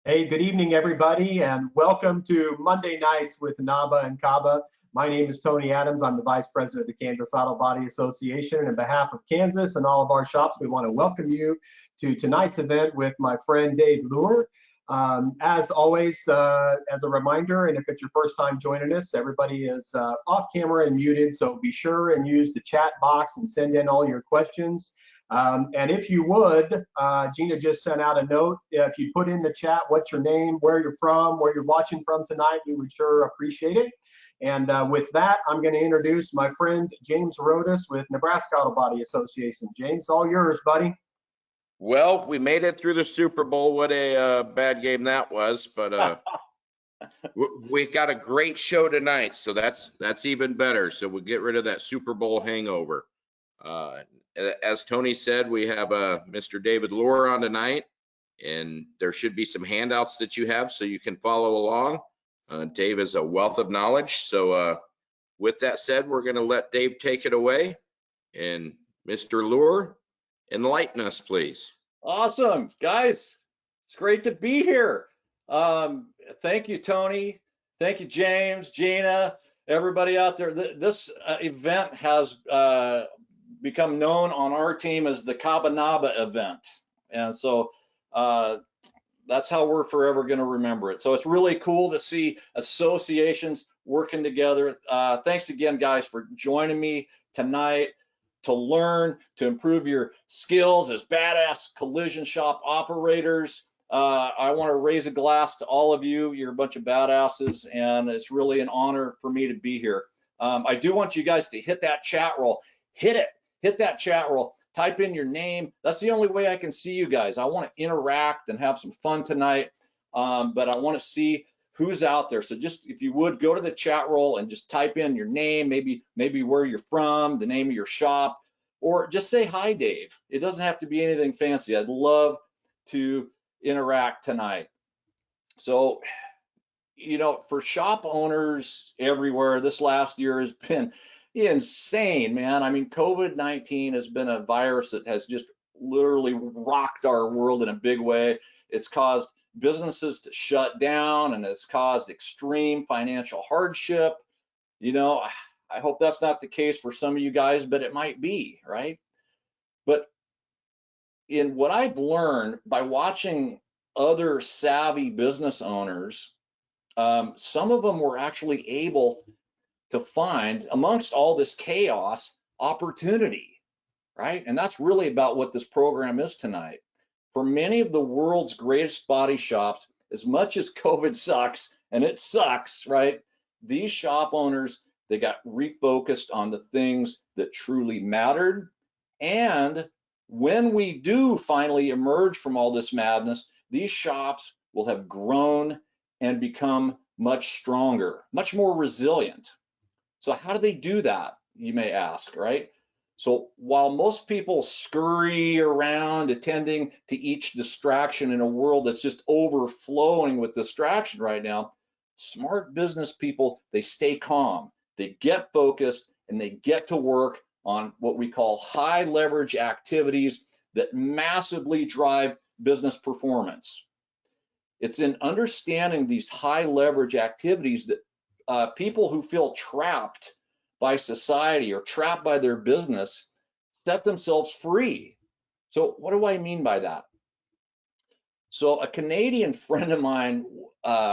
Hey, good evening, everybody, and welcome to Monday Nights with Naba and Kaba. My name is Tony Adams. I'm the Vice President of the Kansas Auto Body Association. And on behalf of Kansas and all of our shops, we want to welcome you to tonight's event with my friend Dave Luehr. As always, as a reminder, and if it's your first time joining us, everybody is off camera and muted, so be sure and use the chat box and send in all your questions. And if you would, Gina just sent out a note. If you put in the chat what's your name, where you're from, where you're watching from tonight, we would sure appreciate it. And with that, I'm going to introduce my friend James Rodas with Nebraska Auto Body Association. James, all yours, buddy. Well, we made it through the Super Bowl. What a bad game that was, but we got a great show tonight, so that's even better. So we'll get rid of that Super Bowl hangover. As Tony said, we have Mr. David Luehr on tonight, and there should be some handouts that you have so you can follow along. Dave is a wealth of knowledge. So with that said, we're going to let Dave take it away. And Mr. Luehr, enlighten us, please. Awesome, guys. It's great to be here. Thank you, Tony. Thank you, James, Gina, everybody out there. This event has become known on our team as the Cabanaba event. And so that's how we're forever going to remember it. So it's really cool to see associations working together. Thanks again, guys, for joining me tonight to learn, to improve your skills as badass collision shop operators. I want to raise a glass to all of you. You're a bunch of badasses, and it's really an honor for me to be here. I do want you guys to hit that chat roll. Hit that chat roll. Type in your name. That's the only way I can see you guys. I want to interact and have some fun tonight, but I want to see who's out there. So just, if you would, go to the chat roll and just type in your name, maybe where you're from, the name of your shop, or just say hi, Dave. It doesn't have to be anything fancy. I'd love to interact tonight. So, you know, for shop owners everywhere, this last year has been insane, man. I mean, COVID-19 has been a virus that has just literally rocked our world in a big way. It's caused businesses to shut down, and it's caused extreme financial hardship. You know, I hope that's not the case for some of you guys, but it might be, right? But in what I've learned by watching other savvy business owners, some of them were actually able to find, amongst all this chaos, opportunity, right? And that's really about what this program is tonight. For many of the world's greatest body shops, as much as COVID sucks, and it sucks, right? These shop owners, they got refocused on the things that truly mattered. And when we do finally emerge from all this madness, these shops will have grown and become much stronger, much more resilient. So how do they do that, you may ask, right? So while most people scurry around attending to each distraction in a world that's just overflowing with distraction right now, smart business people, they stay calm, they get focused, and they get to work on what we call high leverage activities that massively drive business performance. It's in understanding these high leverage activities that people who feel trapped by society or trapped by their business set themselves free. So what do I mean by that? So a Canadian friend of mine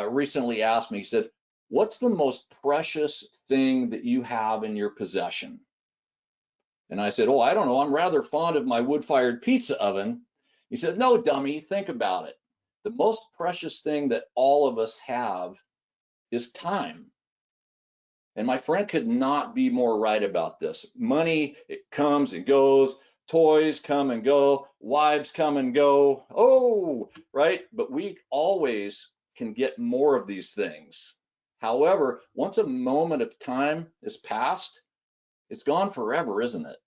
recently asked me, he said, what's the most precious thing that you have in your possession? And I said, oh, I don't know, I'm rather fond of my wood-fired pizza oven. He said, no, dummy, think about it. The most precious thing that all of us have is time. And my friend could not be more right about this. Money, it comes and goes. Toys come and go. Wives come and go. Oh, right? But we always can get more of these things. However, once a moment of time is passed, it's gone forever, isn't it?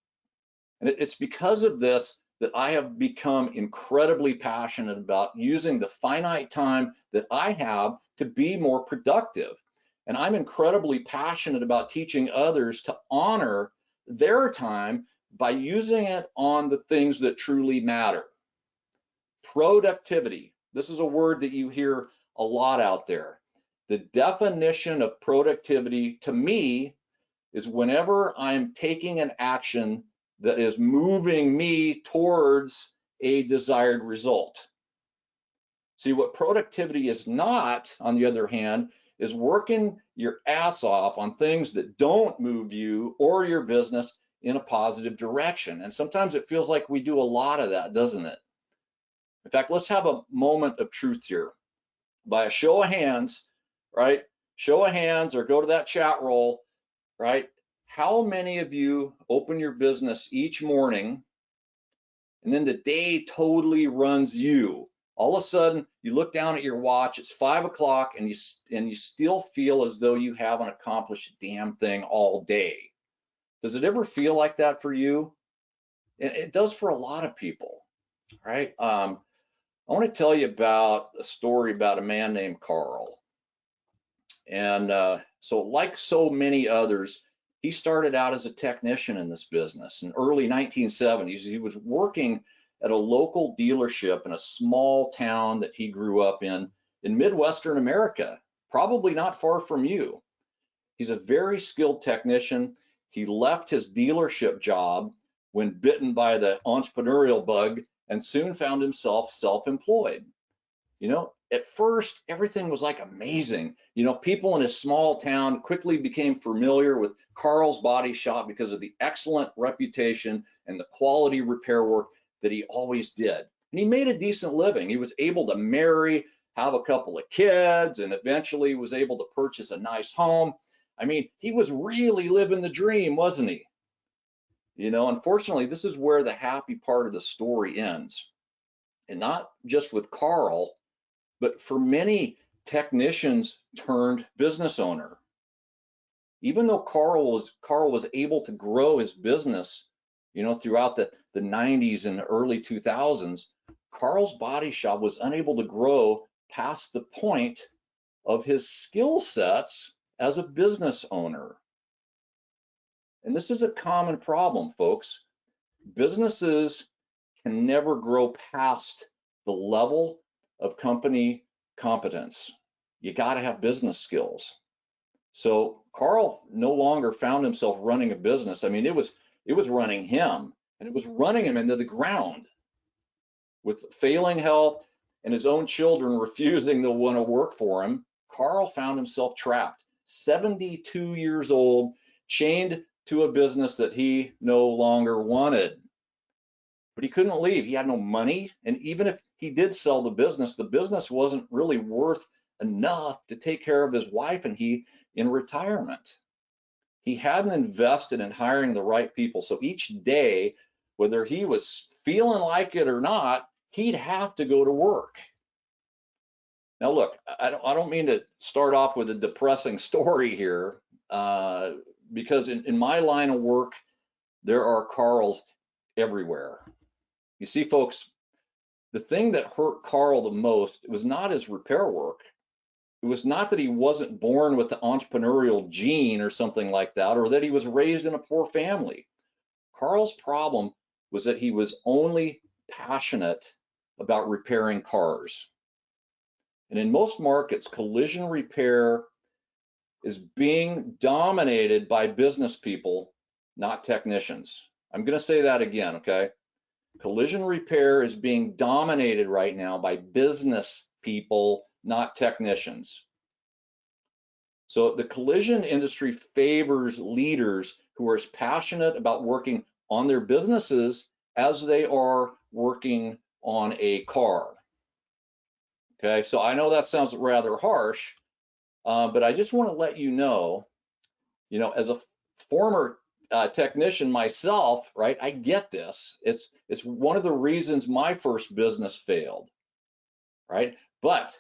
And it's because of this that I have become incredibly passionate about using the finite time that I have to be more productive. And I'm incredibly passionate about teaching others to honor their time by using it on the things that truly matter. Productivity, This is a word that you hear a lot out there. The definition of productivity to me is whenever I'm taking an action that is moving me towards a desired result. See, what productivity is not, on the other hand, is working your ass off on things that don't move you or your business in a positive direction. And sometimes it feels like we do a lot of that, doesn't it? In fact, let's have a moment of truth here. By a show of hands, right? Show of hands, or go to that chat roll, right? How many of you open your business each morning and then the day totally runs you? All of a sudden, you look down at your watch, it's 5 o'clock, and you still feel as though you haven't accomplished a damn thing all day. Does it ever feel like that for you? It does for a lot of people, right? I want to tell you about a story about a man named Carl. And so like so many others, he started out as a technician in this business in early 1970s. He was working at a local dealership in a small town that he grew up in Midwestern America, probably not far from you. He's a very skilled technician. He left his dealership job when bitten by the entrepreneurial bug and soon found himself self-employed. You know, at first, everything was like amazing. You know, people in his small town quickly became familiar with Carl's body shop because of the excellent reputation and the quality repair work that he always did. And he made a decent living. He was able to marry, have a couple of kids, and eventually was able to purchase a nice home. I mean, he was really living the dream, wasn't he? You know, unfortunately, this is where the happy part of the story ends. And not just with Carl, but for many technicians turned business owner. Even though Carl was able to grow his business, you know, throughout the 90s and early 2000s, Carl's body shop was unable to grow past the point of his skill sets as a business owner. And this is a common problem, folks. Businesses can never grow past the level of company competence. You got to have business skills. So Carl no longer found himself running a business. I mean, it was running him, and it was running him into the ground. With failing health and his own children refusing to want to work for him, Carl found himself trapped, 72 years old, chained to a business that he no longer wanted. But he couldn't leave. He had no money, and even if he did sell the business wasn't really worth enough to take care of his wife and he in retirement. He hadn't invested in hiring the right people, so each day, whether he was feeling like it or not, he'd have to go to work. Now look, I don't mean to start off with a depressing story here, because in my line of work, there are Carls everywhere. You see, folks, the thing that hurt Carl the most was not his repair work. It was not that he wasn't born with the entrepreneurial gene or something like that, or that he was raised in a poor family. Carl's problem was that he was only passionate about repairing cars. And in most markets, collision repair is being dominated by business people, not technicians. I'm going to say that again, okay? Collision repair is being dominated right now by business people, not technicians. So the collision industry favors leaders who are as passionate about working on their businesses as they are working on a car. Okay, so I know that sounds rather harsh, but I just want to let you know, as a former technician myself, right? I get this. It's one of the reasons my first business failed, right? But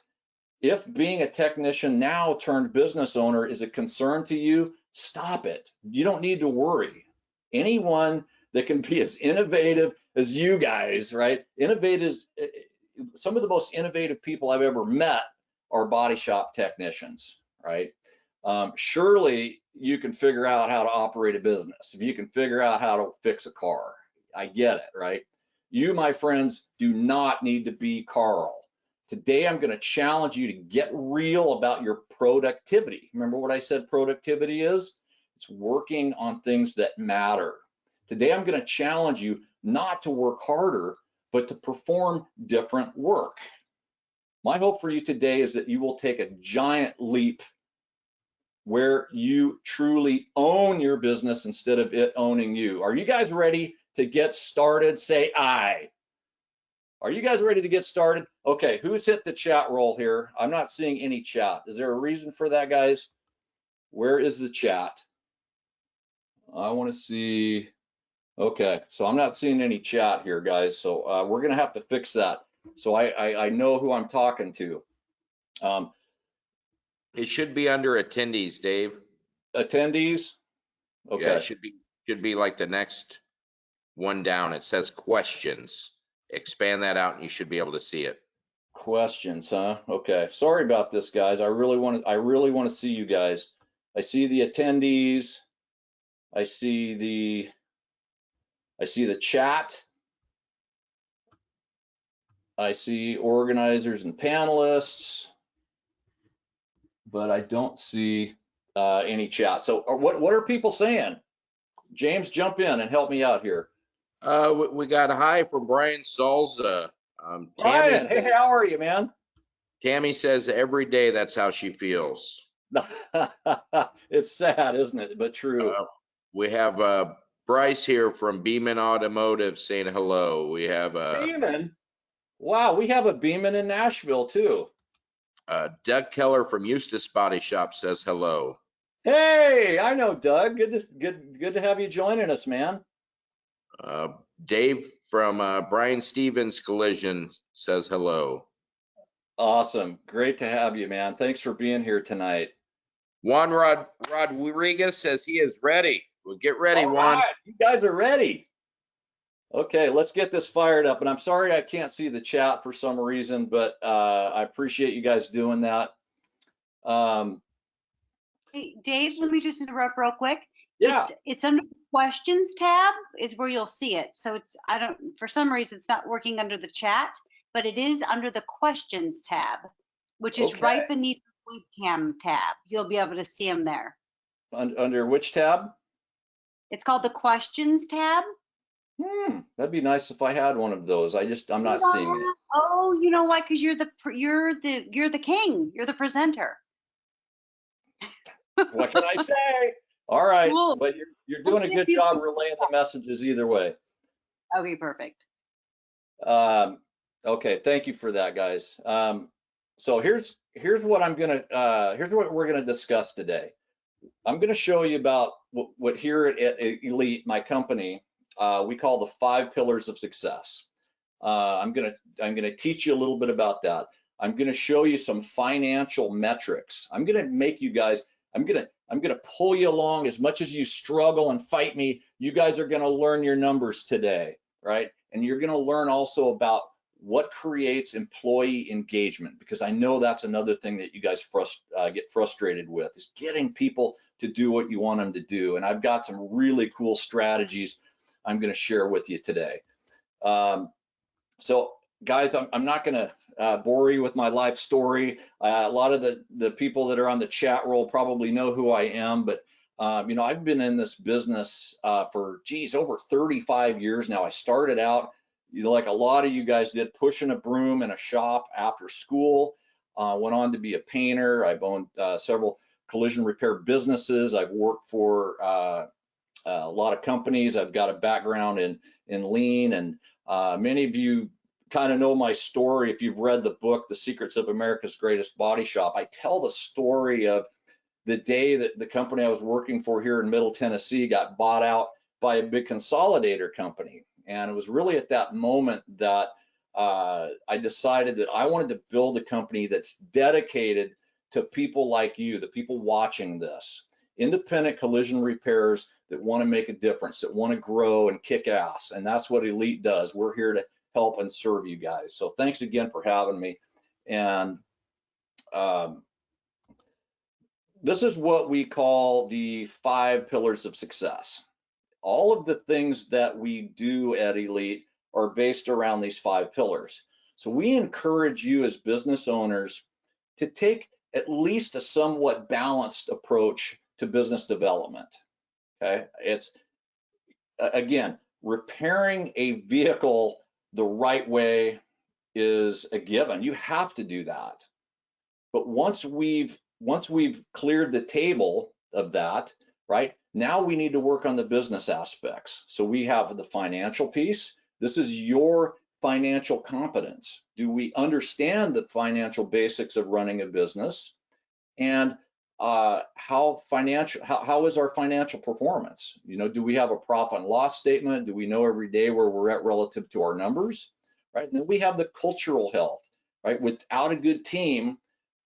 if being a technician now turned business owner is a concern to you, stop it. You don't need to worry. Anyone that can be as innovative as you guys, right? Some of the most innovative people I've ever met are body shop technicians, right? Surely you can figure out how to operate a business. If you can figure out how to fix a car, I get it, right? You, my friends, do not need to be Carl. Today, I'm going to challenge you to get real about your productivity. Remember what I said productivity is? It's working on things that matter. Today, I'm going to challenge you not to work harder, but to perform different work. My hope for you today is that you will take a giant leap where you truly own your business instead of it owning you. Are you guys ready to get started? Say aye. Are you guys ready to get started? Okay, who's hit the chat roll here? I'm not seeing any chat. Is there a reason for that, guys? Where is the chat? I want to see. Okay, so I'm not seeing any chat here, guys. So we're gonna have to fix that. So I know who I'm talking to. It should be under attendees, Dave. Attendees. Okay. Yeah, it should be like the next one down. It says questions. Expand that out and you should be able to see it. Questions, huh? Okay. Sorry about this, guys. I really want to see you guys. I see the attendees. I see the chat. I see organizers and panelists, but I don't see any chat. So what are people saying? James, jump in and help me out here. We got a hi from Brian Salza. Brian, hey, how are you, man? Tammy says every day that's how she feels. It's sad, isn't it? But true. We have Bryce here from Beeman Automotive saying hello. We have Beeman. Wow, we have a Beeman in Nashville too. Doug Keller from Eustis Body Shop says hello. Hey, I know Doug. Good to have you joining us, man. Dave from Brian Stevens Collision says hello. Awesome. Great to have you, man. Thanks for being here tonight. Juan Rodriguez says he is ready. Well, get ready, Juan. Right, you guys are ready. Okay, let's get this fired up. And I'm sorry I can't see the chat for some reason, but I appreciate you guys doing that. Hey, Dave, let me just interrupt real quick. Yeah. It's under the questions tab is where you'll see it. So for some reason it's not working under the chat, but it is under the questions tab, which is right beneath the webcam tab. You'll be able to see them there. Under which tab? It's called the questions tab. That'd be nice if I had one of those. I'm not seeing it. Oh, you know why? Because you're the king. You're the presenter. What can I say? All right, Cool. but you're doing a good job relaying the messages either way. Okay, perfect. Okay, thank you for that, guys. So here's what we're gonna discuss today. I'm gonna show you about what here at Elite, my company, we call the 5 pillars of success. I'm gonna teach you a little bit about that. I'm gonna show you some financial metrics. I'm gonna make you guys. I'm gonna pull you along as much as you struggle and fight me. You guys are gonna learn your numbers today, right? And you're gonna learn also about what creates employee engagement, because I know that's another thing that you guys get frustrated with, is getting people to do what you want them to do. And I've got some really cool strategies I'm gonna share with you today. So guys, I'm not gonna bore you with my life story. A lot of the people that are on the chat roll probably know who I am, but you know, I've been in this business for over 35 years now. I started out, like a lot of you guys did, pushing a broom in a shop after school. Went on to be a painter. I've owned several collision repair businesses. I've worked for a lot of companies. I've got a background in lean, and many of you kind of know my story. If you've read the book, The Secrets of America's Greatest Body Shop, I tell the story of the day that the company I was working for here in Middle Tennessee got bought out by a big consolidator company. And it was really at that moment that I decided that I wanted to build a company that's dedicated to people like you, the people watching this, independent collision repairers that want to make a difference, that want to grow and kick ass. And that's what Elite does. We're here to help and serve you guys. So thanks again for having me. And this is what we call the 5 pillars of success. All of the things that we do at Elite are based around these 5 pillars. So we encourage you as business owners to take at least a somewhat balanced approach to business development. Okay, it's again, repairing a vehicle the right way is a given. You have to do that. But once we've cleared the table of that, right? Now we need to work on the business aspects. So we have the financial piece. This is your financial competence. Do we understand the financial basics of running a business? And how is our financial performance? You know, do we have a profit and loss statement? Do we know every day where we're at relative to our numbers? Right? And then we have the cultural health, right? Without a good team,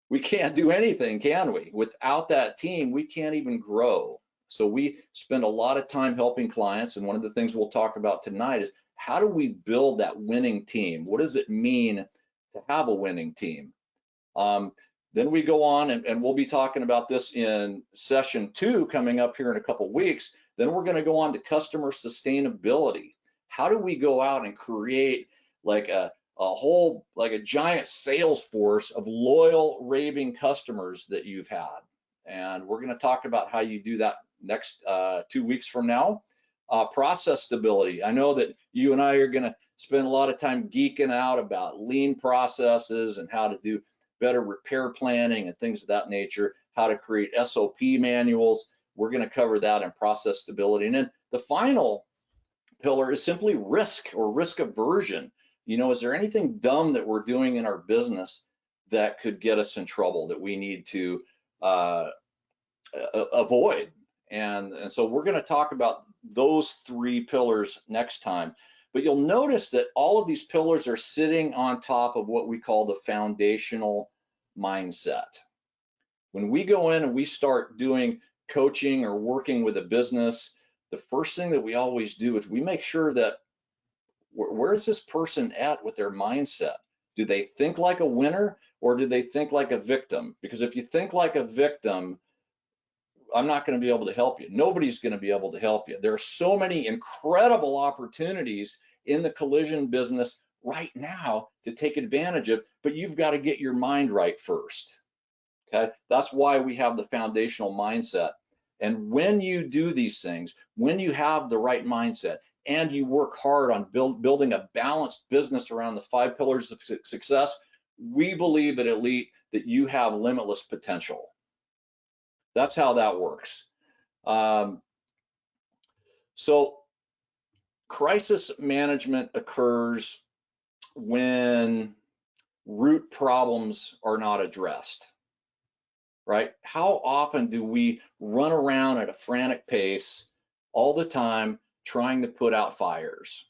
we can't do anything, can we? Without that team, we can't even grow. So we spend a lot of time helping clients, and one of the things we'll talk about tonight is how do we build that winning team? What does it mean to have a winning team? Then we go on, and we'll be talking about this in session 2 coming up here in a couple weeks. Then we're going to go on to customer sustainability. How do we go out and create like a giant sales force of loyal, raving customers that you've had? And we're going to talk about how you do that next 2 weeks from now. Process stability. I know that you and I are going to spend a lot of time geeking out about lean processes and how to do better repair planning and things of that nature, how to create SOP manuals. We're going to cover that in process stability. And then the final pillar is simply risk or risk aversion. You know, is there anything dumb that we're doing in our business that could get us in trouble that we need to avoid? And so we're going to talk about those 3 pillars next time. But you'll notice that all of these pillars are sitting on top of what we call the foundational mindset. When we go in and we start doing coaching or working with a business, the first thing that we always do is we make sure that where is this person at with their mindset? Do they think like a winner or do they think like a victim? Because if you think like a victim, I'm not going to be able to help you. Nobody's going to be able to help you. There are so many incredible opportunities in the collision business right now to take advantage of, but you've got to get your mind right first. Okay, that's why we have the foundational mindset. And when you do these things, when you have the right mindset and you work hard on building a balanced business around the 5 pillars of success, we believe at Elite that you have limitless potential. That's how that works. So crisis management occurs when root problems are not addressed, right? How often do we run around at a frantic pace all the time trying to put out fires?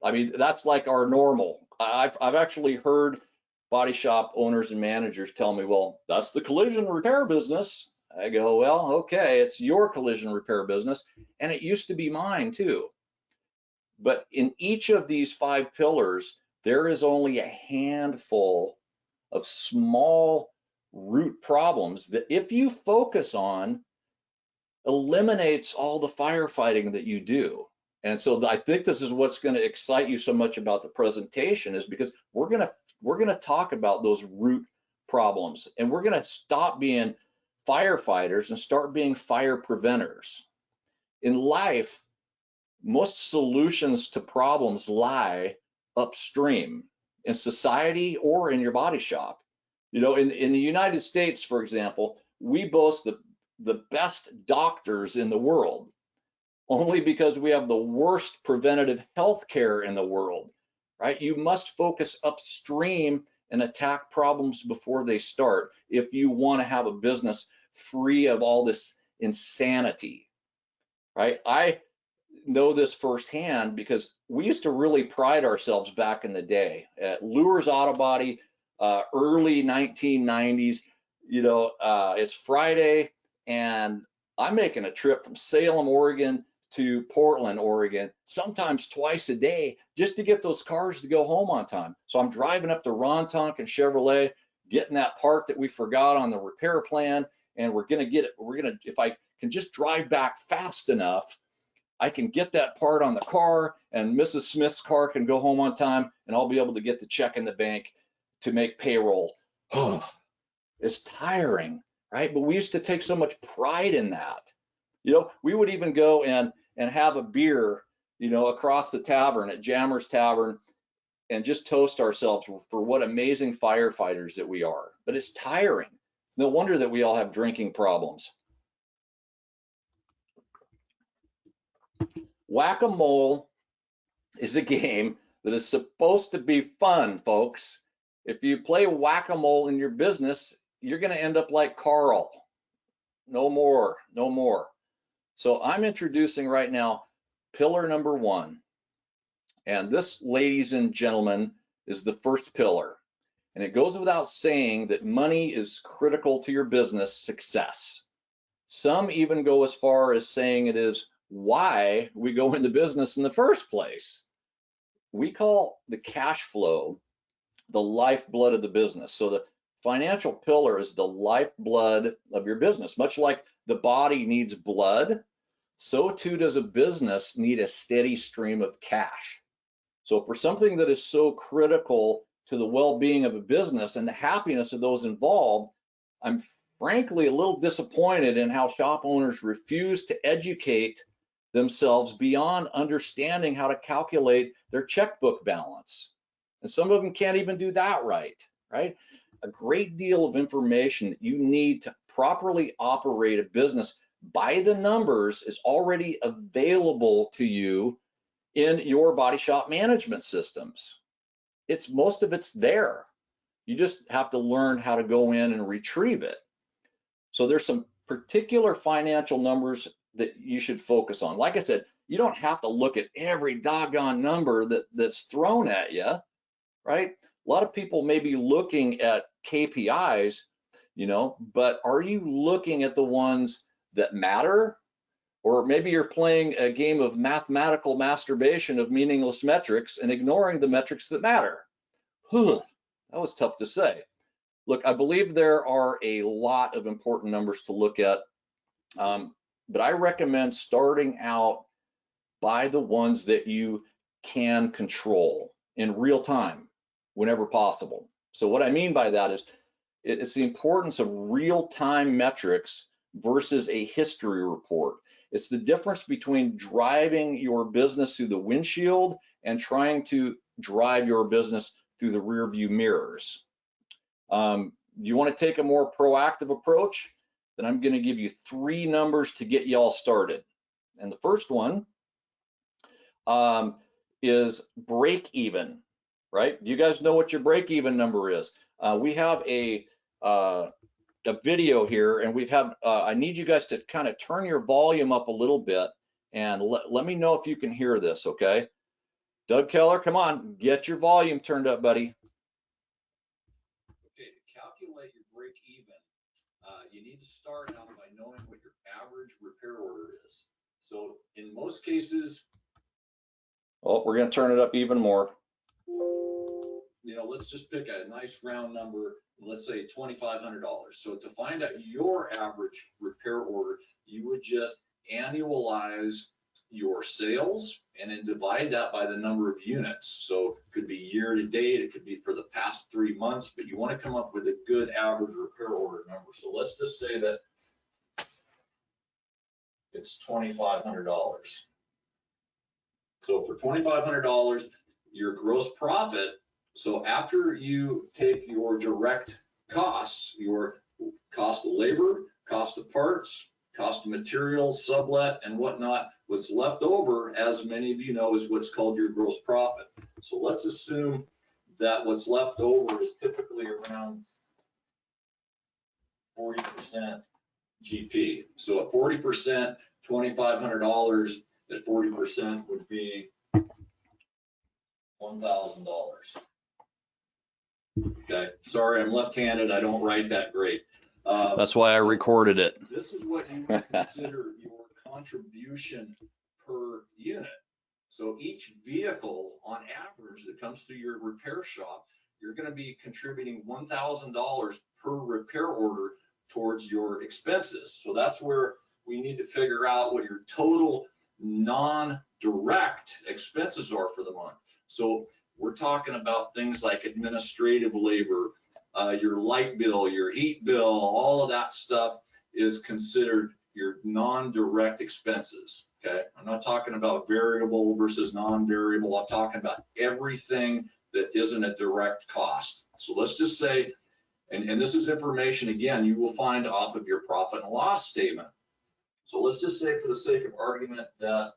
I mean, that's like our normal. I've actually heard body shop owners and managers tell me, well, that's the collision repair business. I go, well, okay, it's your collision repair business, and it used to be mine too. But in each of these 5 pillars, there is only a handful of small root problems that if you focus on, eliminates all the firefighting that you do. And so I think this is what's going to excite you so much about the presentation, is because we're going to talk about those root problems, and we're going to stop being firefighters and start being fire preventers. In life, most solutions to problems lie upstream in society or in your body shop. You know, in the United States, for example, we boast the best doctors in the world, only because we have the worst preventative health care in the world, right? You must focus upstream and attack problems before they start if you want to have a business free of all this insanity, right? I know this firsthand because we used to really pride ourselves back in the day at Luehr's Auto Body, early 1990s. You know, it's Friday and I'm making a trip from Salem, Oregon to Portland, Oregon, sometimes twice a day, just to get those cars to go home on time. So I'm driving up to Rontonk and Chevrolet, getting that part that we forgot on the repair plan, and we're gonna get it. If I can just drive back fast enough, I can get that part on the car and Mrs. Smith's car can go home on time and I'll be able to get the check in the bank to make payroll. It's tiring, right? But we used to take so much pride in that. You know, we would even go and have a beer, you know, across the tavern at Jammer's Tavern and just toast ourselves for what amazing firefighters that we are. But it's tiring. It's no wonder that we all have drinking problems. Whack-a-mole is a game that is supposed to be fun, folks. If you play whack-a-mole in your business, you're going to end up like Carl. No more, no more. So I'm introducing right now pillar number 1. And this, ladies and gentlemen, is the first pillar. And it goes without saying that money is critical to your business success. Some even go as far as saying it is why we go into business in the first place. We call the cash flow the lifeblood of the business. So the financial pillar is the lifeblood of your business. Much like the body needs blood, so too does a business need a steady stream of cash. So for something that is so critical to the well-being of a business and the happiness of those involved, I'm frankly a little disappointed in how shop owners refuse to educate themselves beyond understanding how to calculate their checkbook balance. And some of them can't even do that right? A great deal of information that you need to properly operate a business by the numbers is already available to you in your body shop management systems. Most of it's there. You just have to learn how to go in and retrieve it. So there's some particular financial numbers that you should focus on. Like I said, you don't have to look at every doggone number that's thrown at you, right? A lot of people may be looking at KPIs, you know, but are you looking at the ones that matter? Or maybe you're playing a game of mathematical masturbation of meaningless metrics and ignoring the metrics that matter. That was tough to say. Look, I believe there are a lot of important numbers to look at, but I recommend starting out by the ones that you can control in real time, whenever possible. So what I mean by that is it's the importance of real-time metrics versus a history report. It's the difference between driving your business through the windshield and trying to drive your business through the rear view mirrors. You want to take a more proactive approach? Then I'm going to give you 3 numbers to get you all started. And the first one is break even, right? Do you guys know what your break even number is? We have a video here, and we've had, I need you guys to kind of turn your volume up a little bit and let me know if you can hear this, okay? Doug Keller, come on, get your volume turned up, buddy. Okay, to calculate your break even, you need to start out by knowing what your average repair order is. So in most cases, oh, we're gonna turn it up even more. You know, let's just pick a nice round number, let's say $2,500. So to find out your average repair order, you would just annualize your sales and then divide that by the number of units. So it could be year to date, it could be for the past 3 months, but you want to come up with a good average repair order number. So let's just say that it's $2,500. So for $2,500, your gross profit, so after you take your direct costs, your cost of labor, cost of parts, cost of materials, sublet, and whatnot, what's left over, as many of you know, is what's called your gross profit. So let's assume that what's left over is typically around 40% GP. So at 40%, $2,500 at 40% would be $1,000. Okay, sorry, I'm left-handed. I don't write that great. That's why I recorded it. This is what you would consider your contribution per unit. So each vehicle, on average, that comes through your repair shop, you're going to be contributing $1,000 per repair order towards your expenses. So that's where we need to figure out what your total non-direct expenses are for the month. So we're talking about things like administrative labor, your light bill, your heat bill, all of that stuff is considered your non-direct expenses, okay? I'm not talking about variable versus non-variable. I'm talking about everything that isn't a direct cost. So let's just say, and this is information, again, you will find off of your profit and loss statement. So let's just say, for the sake of argument, that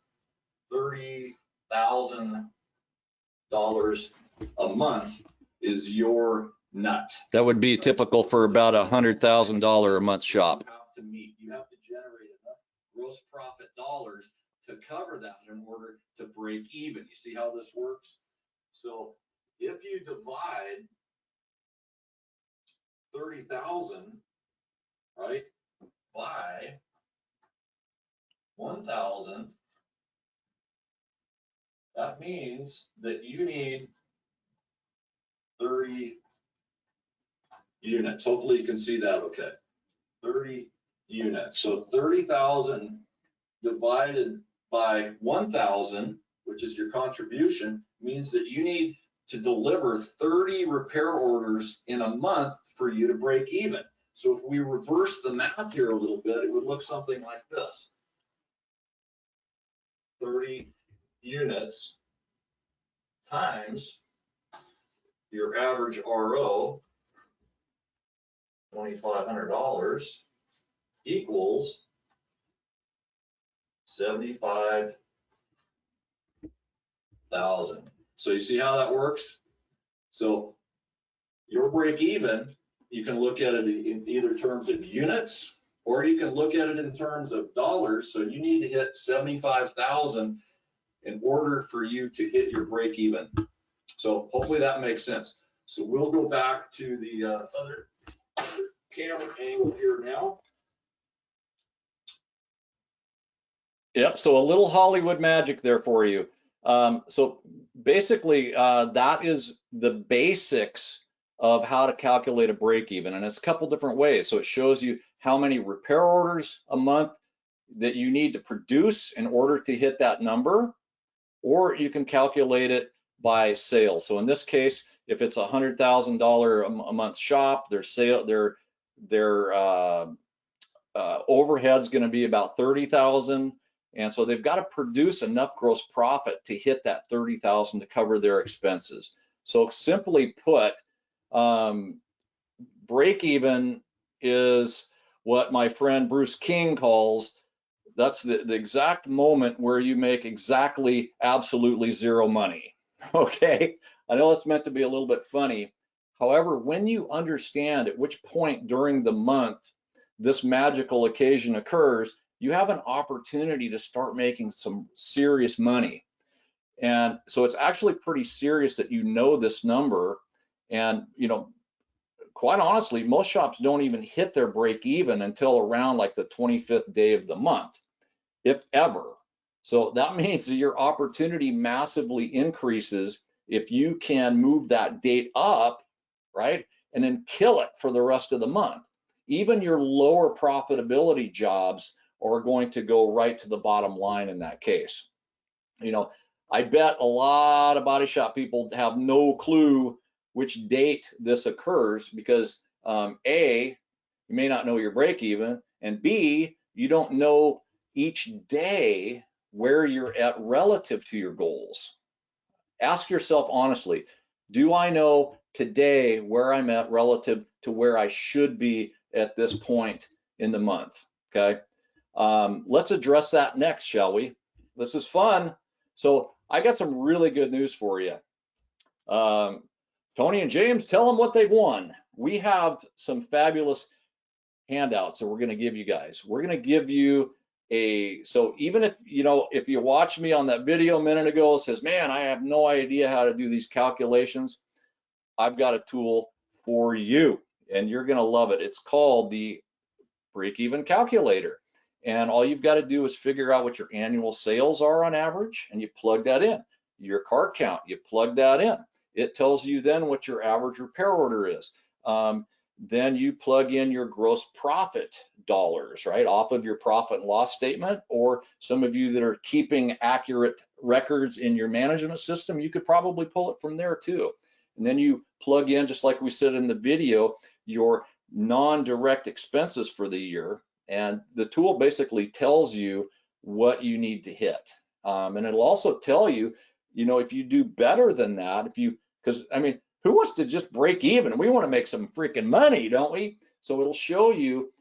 $30,000 a month is your nut. That would be typical for about $100,000 a month shop. You have to meet, you have to generate enough gross profit dollars to cover that in order to break even. You see how this works? So if you divide 30,000, right, by 1,000, that means that you need 30 units. Hopefully you can see that okay. 30 units. So 30,000 divided by 1,000, which is your contribution, means that you need to deliver 30 repair orders in a month for you to break even. So if we reverse the math here a little bit, it would look something like this. 30 units times your average RO, $2,500, equals 75,000. So you see how that works? So your break even, you can look at it in either terms of units, or you can look at it in terms of dollars. So you need to hit 75,000 in order for you to hit your break even. So hopefully that makes sense. So we'll go back to the other camera angle here now. Yep, so a little Hollywood magic there for you. So basically, that is the basics of how to calculate a break even, and it's a couple different ways. So it shows you how many repair orders a month that you need to produce in order to hit that number, or you can calculate it by sales. So in this case, if it's $100,000 a month shop, their overhead's going to be about 30,000. And so they've got to produce enough gross profit to hit that 30,000 to cover their expenses. So simply put, break even is what my friend Bruce King calls, that's the exact moment where you make exactly absolutely zero money. Okay, I know it's meant to be a little bit funny. However, when you understand at which point during the month this magical occasion occurs, you have an opportunity to start making some serious money. And so it's actually pretty serious that you know this number. And, you know, quite honestly, most shops don't even hit their break even until around like the 25th day of the month, if ever. So that means that your opportunity massively increases if you can move that date up, right? And then kill it for the rest of the month. Even your lower profitability jobs are going to go right to the bottom line in that case. You know, I bet a lot of body shop people have no clue which date this occurs because A, you may not know your break even, and B, you don't know each day where you're at relative to your goals. Ask yourself honestly, do I know today where I'm at relative to where I should be at this point in the month? Okay, let's address that next, shall we? This is fun. So I got some really good news for you. Tony and James, tell them what they've won. We have some fabulous handouts that we're going to give you guys. We're going to give you so even if, you know, if you watched me on that video a minute ago, it says, man, I have no idea how to do these calculations. I've got a tool for you and you're going to love it. It's called the break-even calculator. And all you've got to do is figure out what your annual sales are on average, and you plug that in. Your cart count, you plug that in. It tells you then what your average repair order is. then you plug in your gross profit dollars, right, off of your profit and loss statement. Or some of you that are keeping accurate records in your management system, you could probably pull it from there too. And then you plug in, just like we said in the video, your non-direct expenses for the year. And the tool basically tells you what you need to hit. And it'll also tell you, if you do better than that, because I mean, who wants to just break even? We want to make some freaking money, don't we? So it'll show you,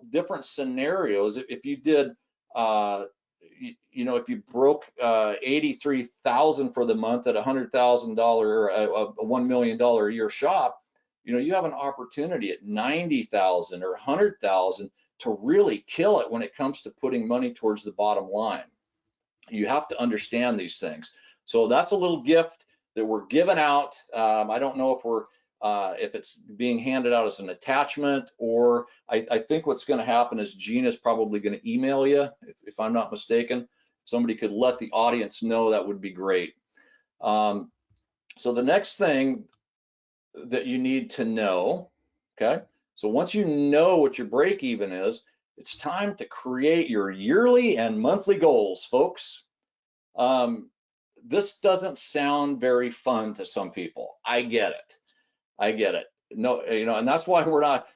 different scenarios. If you did, if you broke 83,000 for the month at $100,000 or a $1 million a year shop, you have an opportunity at 90,000 or 100,000 to really kill it when it comes to putting money towards the bottom line. You have to understand these things. So that's a little gift that we're giving out. I don't know if it's being handed out as an attachment, or I think what's going to happen is Gina's probably going to email you, if I'm not mistaken. Somebody could let the audience know, that would be great. So the next thing that you need to know, okay, so once you know what your break even is, it's time to create your yearly and monthly goals, folks. This doesn't sound very fun to some people. I get it. No, and that's why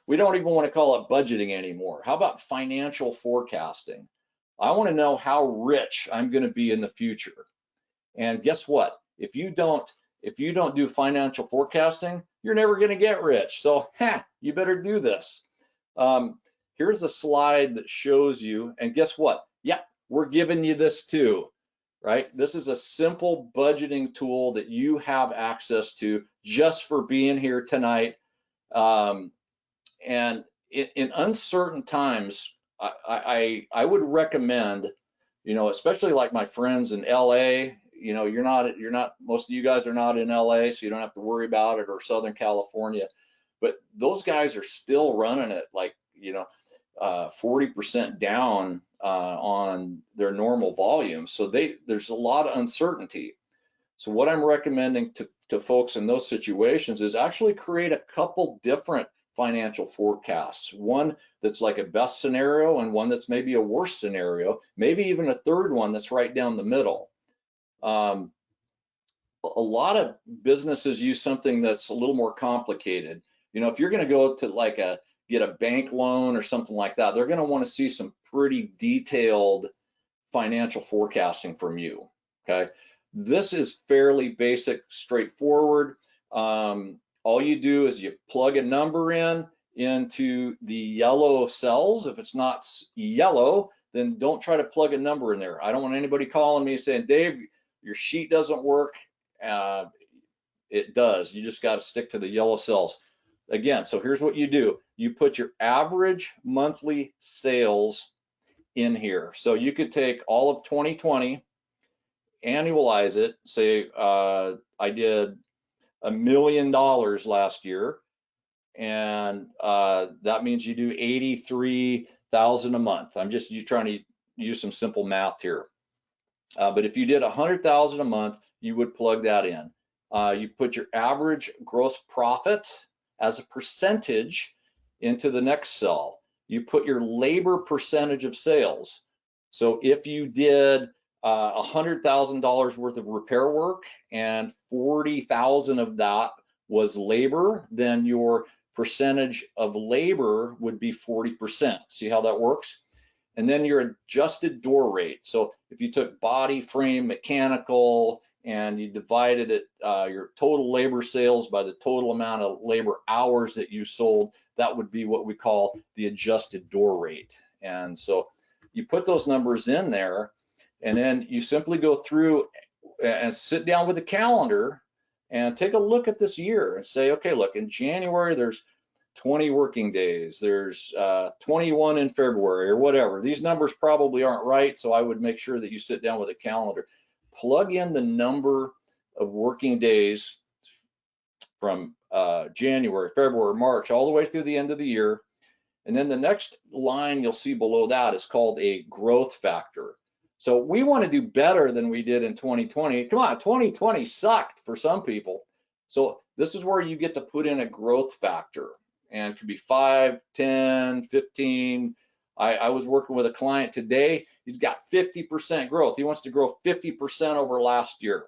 we don't even want to call it budgeting anymore. How about financial forecasting? I want to know how rich I'm going to be in the future. And guess what? If you don't do financial forecasting, you're never going to get rich. So, you better do this. Here's a slide that shows you, and guess what? Yeah, we're giving you this too. Right? This is a simple budgeting tool that you have access to just for being here tonight. And in uncertain times, I would recommend, especially like my friends in LA, most of you guys are not in LA, so you don't have to worry about it, or Southern California, but those guys are still running it like, 40% down on their normal volume. So there's a lot of uncertainty. So what I'm recommending to folks in those situations is actually create a couple different financial forecasts. One that's like a best scenario, and one that's maybe a worst scenario, maybe even a third one that's right down the middle. A lot of businesses use something that's a little more complicated. If you're going to go to get a bank loan or something like that, they're going to want to see some pretty detailed financial forecasting from you. Okay, this is fairly basic, straightforward. All you do is you plug a number into the yellow cells. If it's not yellow, then don't try to plug a number in there. I don't want anybody calling me saying, Dave, your sheet doesn't work. It does. You just got to stick to the yellow cells. Again, so here's what you do. You put your average monthly sales in here. So you could take all of 2020, annualize it, say I did $1 million last year, and that means you do 83,000 a month. I'm just trying to use some simple math here. But if you did 100,000 a month, you would plug that in. You put your average gross profit as a percentage into the next cell. You put your labor percentage of sales. So if you did $100,000 worth of repair work and 40,000 of that was labor, then your percentage of labor would be 40%. See how that works? And then your adjusted door rate. So if you took body, frame, mechanical, and you divided it, your total labor sales by the total amount of labor hours that you sold, that would be what we call the adjusted door rate. And so you put those numbers in there, and then you simply go through and sit down with a calendar and take a look at this year and say, okay, look, in January, there's 20 working days, there's 21 in February, or whatever. These numbers probably aren't right, so I would make sure that you sit down with a calendar. Plug in the number of working days from January, February, March, all the way through the end of the year. And then the next line you'll see below that is called a growth factor. So we want to do better than we did in 2020. Come on, 2020 sucked for some people. So this is where you get to put in a growth factor. and it could be 5, 10, 15. I was working with a client today. He's got 50% growth. He wants to grow 50% over last year.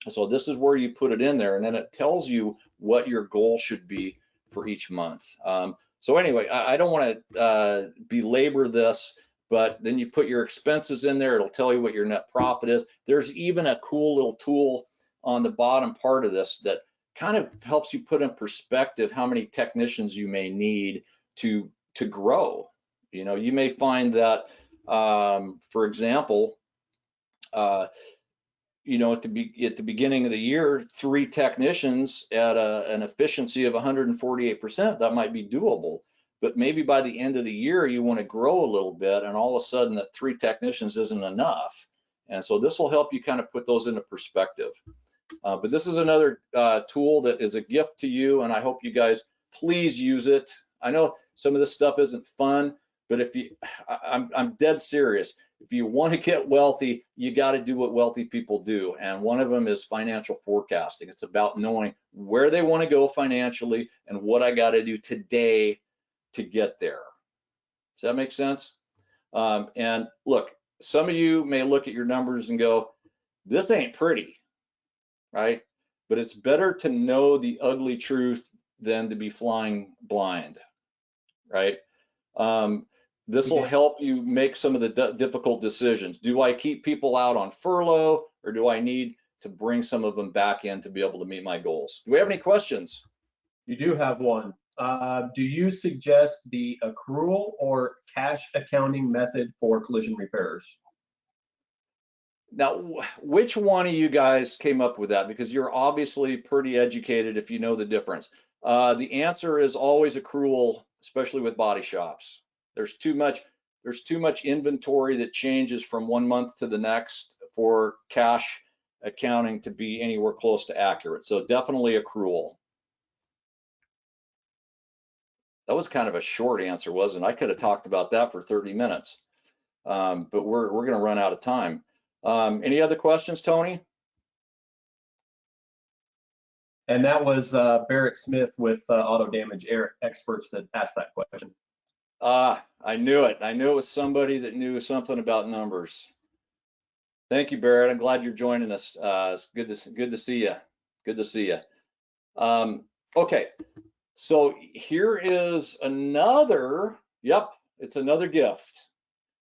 So this is where you put it in there, and then it tells you what your goal should be for each month. So anyway, I don't want to belabor this, but then you put your expenses in there. It'll tell you what your net profit is. There's even a cool little tool on the bottom part of this that kind of helps you put in perspective how many technicians you may need to grow. You know, you may find that, for example, you know, at the beginning of the year, 3 technicians at an efficiency of 148%, that might be doable. But maybe by the end of the year, you want to grow a little bit, and all of a sudden that 3 technicians isn't enough. And so this will help you kind of put those into perspective. But this is another tool that is a gift to you, and I hope you guys please use it. I know some of this stuff isn't fun, but if you, I'm dead serious. If you want to get wealthy, you got to do what wealthy people do. And one of them is financial forecasting. It's about knowing where they want to go financially and what I got to do today to get there. Does that make sense? And look, some of you may look at your numbers and go, this ain't pretty, right? But it's better to know the ugly truth than to be flying blind, right? This will help you make some of the difficult decisions. Do I keep people out on furlough, or do I need to bring some of them back in to be able to meet my goals? Do we have any questions? You do have one. Do you suggest the accrual or cash accounting method for collision repairs? Now, which one of you guys came up with that? Because you're obviously pretty educated if you know the difference. The answer is always accrual, especially with body shops. There's too much inventory that changes from one month to the next for cash accounting to be anywhere close to accurate. So definitely accrual. That was kind of a short answer, wasn't it? I could have talked about that for 30 minutes, but we're going to run out of time. Any other questions, Tony? And that was Barrett Smith with Auto Damage Experts that asked that question. I knew it. I knew it was somebody that knew something about numbers. Thank you, Barrett. I'm glad you're joining us. It's good to see you. Good to see you. Okay, so here is another. Yep, it's another gift.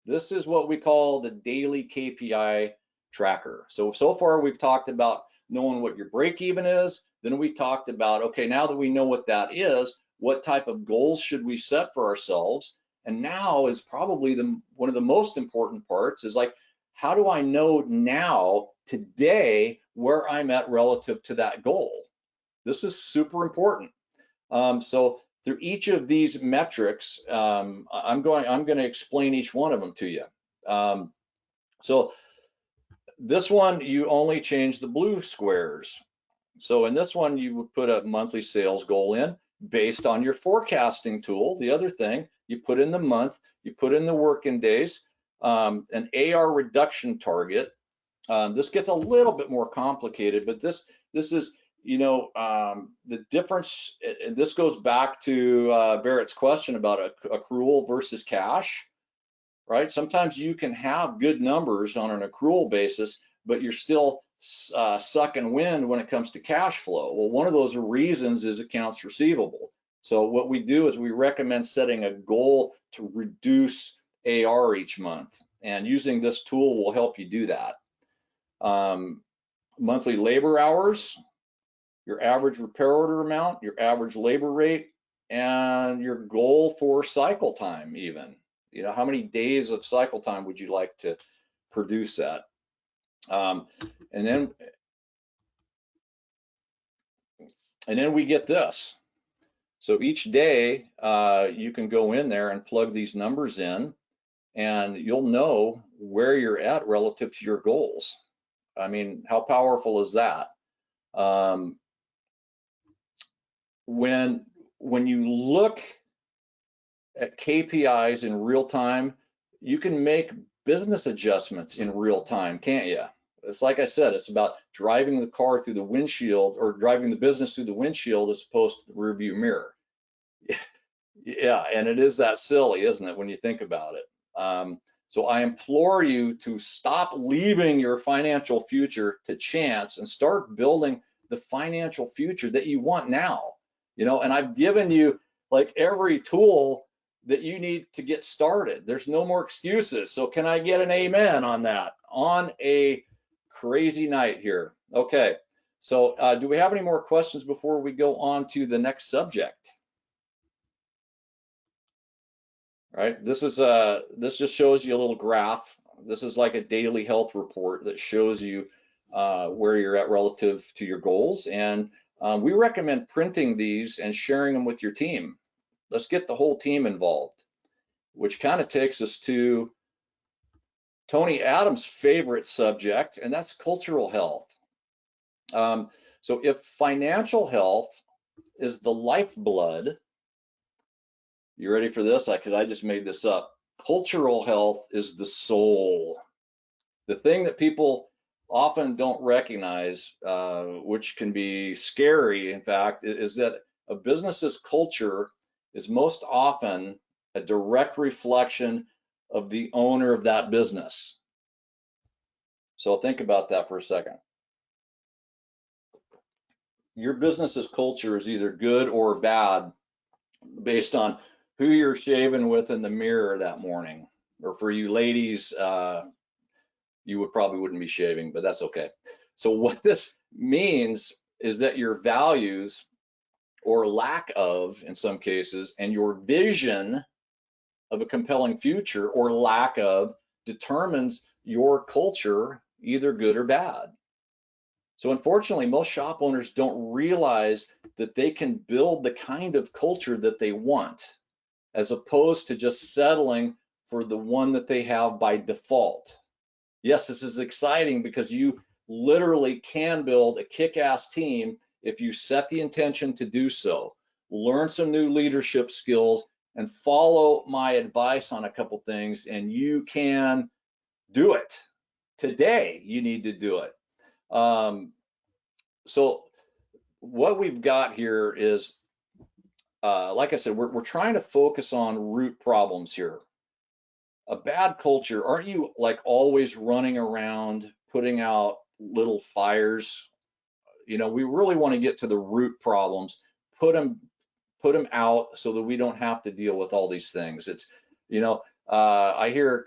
This is what we call the daily KPI tracker. So far we've talked about knowing what your break even is. Then we talked about, okay, now that we know what that is, what type of goals should we set for ourselves? And now is probably one of the most important parts is like, how do I know now, today, where I'm at relative to that goal? This is super important. So through each of these metrics, I'm going to explain each one of them to you. So this one, you only change the blue squares. So in this one, you would put a monthly sales goal in based on your forecasting tool. The other thing, you put in the month, you put in the working days, an AR reduction target. This gets a little bit more complicated, but this is, you know, the difference, and this goes back to Barrett's question about accrual versus cash, right? Sometimes you can have good numbers on an accrual basis, but you're still sucking wind when it comes to cash flow. Well, one of those reasons is accounts receivable. So what we do is we recommend setting a goal to reduce AR each month, and using this tool will help you do that. Monthly labor hours, your average repair order amount, your average labor rate, and your goal for cycle time even. You know, how many days of cycle time would you like to produce that? And then we get this. So each day you can go in there and plug these numbers in, and you'll know where you're at relative to your goals. I mean, how powerful is that? When you look at KPIs in real time, you can make business adjustments in real time, can't you? It's like I said, it's about driving the car through the windshield, or driving the business through the windshield as opposed to the rearview mirror. Yeah, and it is that silly, isn't it, when you think about it? So I implore you to stop leaving your financial future to chance and start building the financial future that you want now. And I've given you like every tool that you need to get started. There's no more excuses. So can I get an amen on that? On a crazy night here. Okay, so do we have any more questions before we go on to the next subject? Right, this just shows you a little graph. This is like a daily health report that shows you where you're at relative to your goals. And we recommend printing these and sharing them with your team. Let's get the whole team involved, which kind of takes us to Tony Adams' favorite subject, and that's cultural health. So if financial health is the lifeblood, you ready for this? Because I just made this up. Cultural health is the soul. The thing that people often don't recognize, which can be scary, in fact, is that a business's culture is most often a direct reflection of the owner of that business. So think about that for a second. Your business's culture is either good or bad based on who you're shaving with in the mirror that morning. Or for you ladies, you probably wouldn't be shaving, but that's okay. So what this means is that your values, or lack of in some cases, and your vision of a compelling future, or lack of, determines your culture, either good or bad. So unfortunately, most shop owners don't realize that they can build the kind of culture that they want, as opposed to just settling for the one that they have by default. Yes, this is exciting because you literally can build a kick-ass team if you set the intention to do so. Learn some new leadership skills and follow my advice on a couple things, and you can do it. Today, you need to do it. So what we've got here is, like I said, we're trying to focus on root problems here. A bad culture, aren't you like always running around putting out little fires? We really want to get to the root problems, put them out so that we don't have to deal with all these things. It's, I hear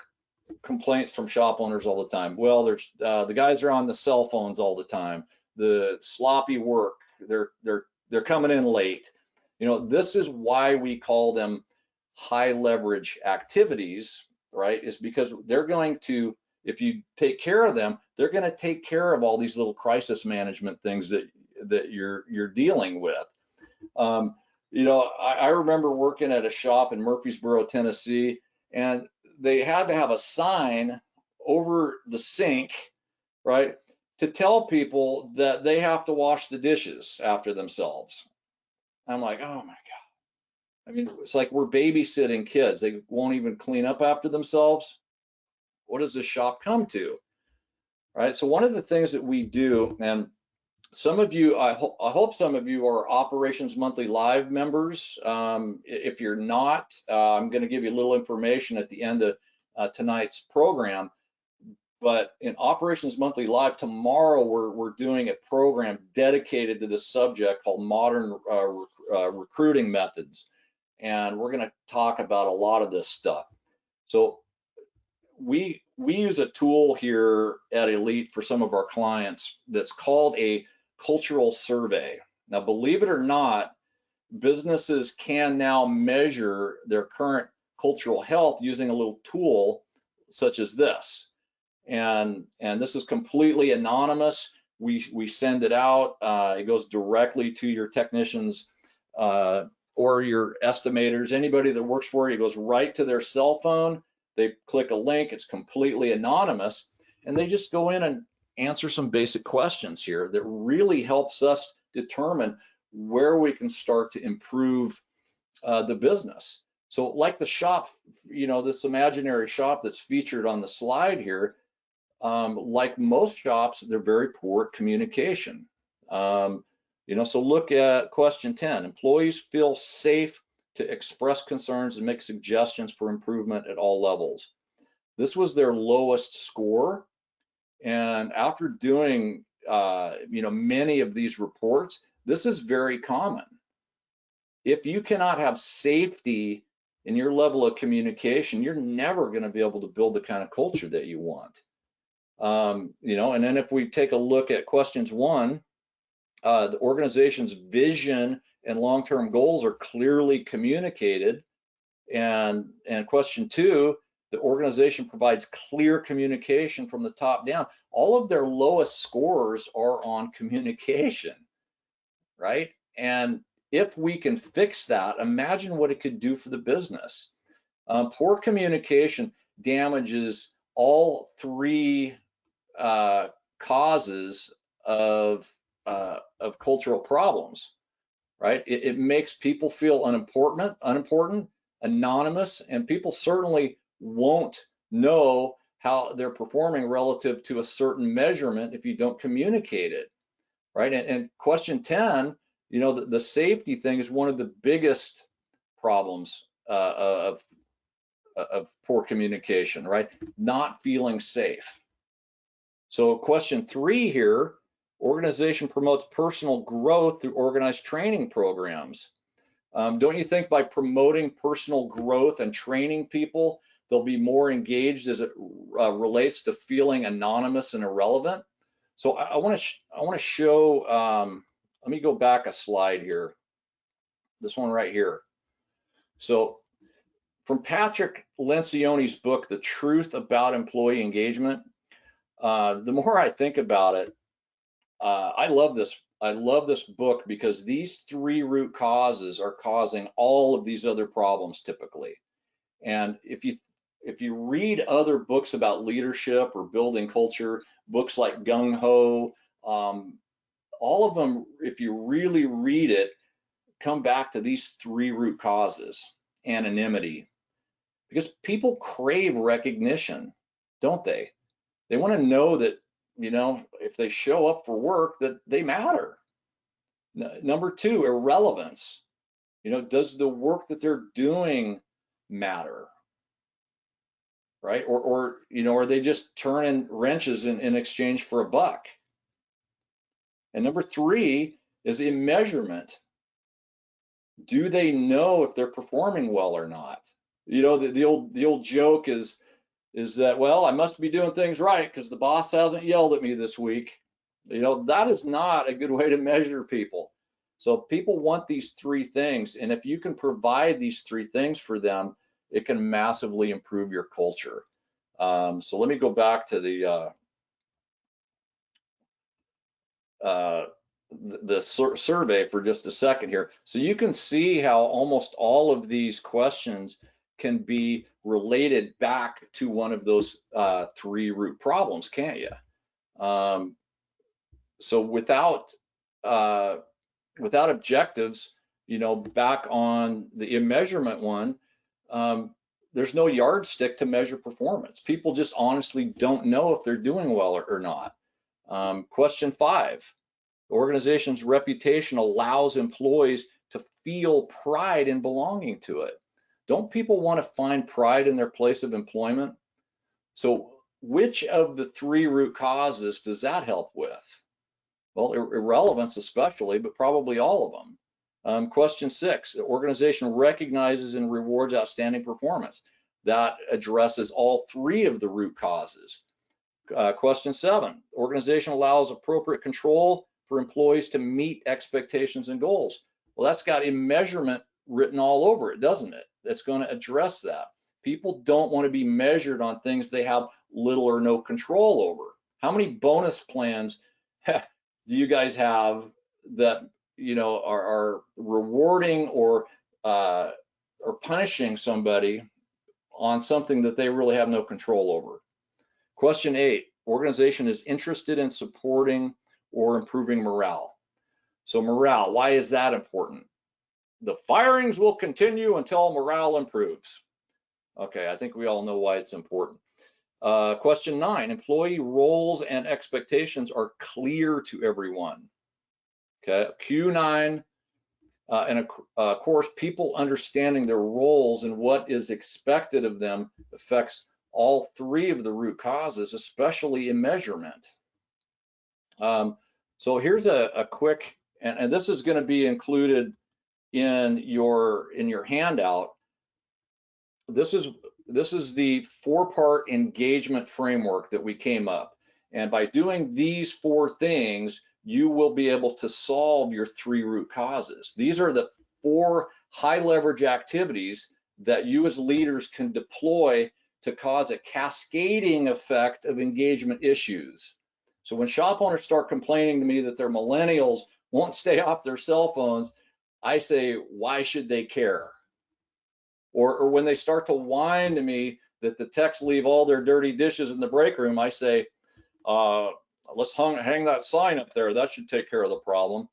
complaints from shop owners all the time. Well, there's the guys are on the cell phones all the time, the sloppy work, they're coming in late. This is why we call them high leverage activities, right? Is because they're going to, if you take care of them, they're going to take care of all these little crisis management things that you're dealing with. I remember working at a shop in Murfreesboro, Tennessee, and they had to have a sign over the sink, right, to tell people that they have to wash the dishes after themselves. I'm like, oh my God. I mean, it's like we're babysitting kids. They won't even clean up after themselves. What does this shop come to? Right. So one of the things that we do, and some of you, I hope some of you are Operations Monthly Live members. If you're not, I'm going to give you a little information at the end of tonight's program. But in Operations Monthly Live tomorrow, we're doing a program dedicated to this subject called Modern Recruiting Methods. And we're going to talk about a lot of this stuff. So we use a tool here at Elite for some of our clients that's called a cultural survey. Now, believe it or not, businesses can now measure their current cultural health using a little tool such as this. And this is completely anonymous. We send it out. It goes directly to your technicians or your estimators, anybody that works for you. It goes right to their cell phone. They click a link. It's completely anonymous, and they just go in and answer some basic questions here that really helps us determine where we can start to improve the business. So like the shop, this imaginary shop that's featured on the slide here, like most shops, they're very poor at communication. So look at question 10. Employees feel safe to express concerns and make suggestions for improvement at all levels. This was their lowest score. And after doing many of these reports, this is very common. If you cannot have safety in your level of communication, you're never going to be able to build the kind of culture that you want. And then if we take a look at questions 1, the organization's vision and long-term goals are clearly communicated. And question 2, the organization provides clear communication from the top down. All of their lowest scores are on communication, right? And if we can fix that, imagine what it could do for the business. Poor communication damages all 3 causes of cultural problems, right? It makes people feel unimportant, anonymous, and people certainly won't know how they're performing relative to a certain measurement if you don't communicate it, right? And question 10, the safety thing is one of the biggest problems of poor communication, right? Not feeling safe. So question 3 here, organization promotes personal growth through organized training programs. Don't you think by promoting personal growth and training people, they'll be more engaged as it relates to feeling anonymous and irrelevant? So I want to show. Let me go back a slide here. This one right here. So from Patrick Lencioni's book, The Truth About Employee Engagement, the more I think about it, I love this. I love this book because these 3 root causes are causing all of these other problems typically. And if you read other books about leadership or building culture, books like Gung Ho, all of them, if you really read it, come back to these 3 root causes. Anonymity, because people crave recognition, don't they? They want to know that, if they show up for work, that they matter. Number 2, irrelevance. Does the work that they're doing matter? Right? Or are they just turning wrenches in exchange for a buck? And number 3 is in measurement. Do they know if they're performing well or not? The old joke is that, well, I must be doing things right because the boss hasn't yelled at me this week. That is not a good way to measure people. So people want these 3 things, and if you can provide these 3 things for them, it can massively improve your culture. So let me go back to the survey for just a second here. So you can see how almost all of these questions can be related back to one of those 3 root problems, can't you? So without objectives, back on the measurement one, there's no yardstick to measure performance. People just honestly don't know if they're doing well or not. Question 5, the organization's reputation allows employees to feel pride in belonging to it. Don't people want to find pride in their place of employment? So which of the 3 root causes does that help with? Well, irrelevance especially, but probably all of them. Question 6, the organization recognizes and rewards outstanding performance. That addresses all 3 of the root causes. Question 7, the organization allows appropriate control for employees to meet expectations and goals. Well, that's got a measurement written all over it, doesn't it? That's going to address that. People don't want to be measured on things they have little or no control over. How many bonus plans do you guys have that are rewarding or punishing somebody on something that they really have no control over? Question 8, organization is interested in supporting or improving morale. So morale, why is that important? The firings will continue until morale improves. Okay, I think we all know why it's important. Question 9, employee roles and expectations are clear to everyone. Okay, Q9, And of course, people understanding their roles and what is expected of them affects all three of the root causes, especially in measurement. So here's a quick, and this is going to be included in your handout. This is the 4-part engagement framework that we came up. And by doing these 4 things, you will be able to solve your 3 root causes. These are the 4 high leverage activities that you as leaders can deploy to cause a cascading effect of engagement issues. So when shop owners start complaining to me that their millennials won't stay off their cell phones, I say, why should they care? Or when they start to whine to me that the techs leave all their dirty dishes in the break room, I say, let's hang that sign up there. That should take care of the problem.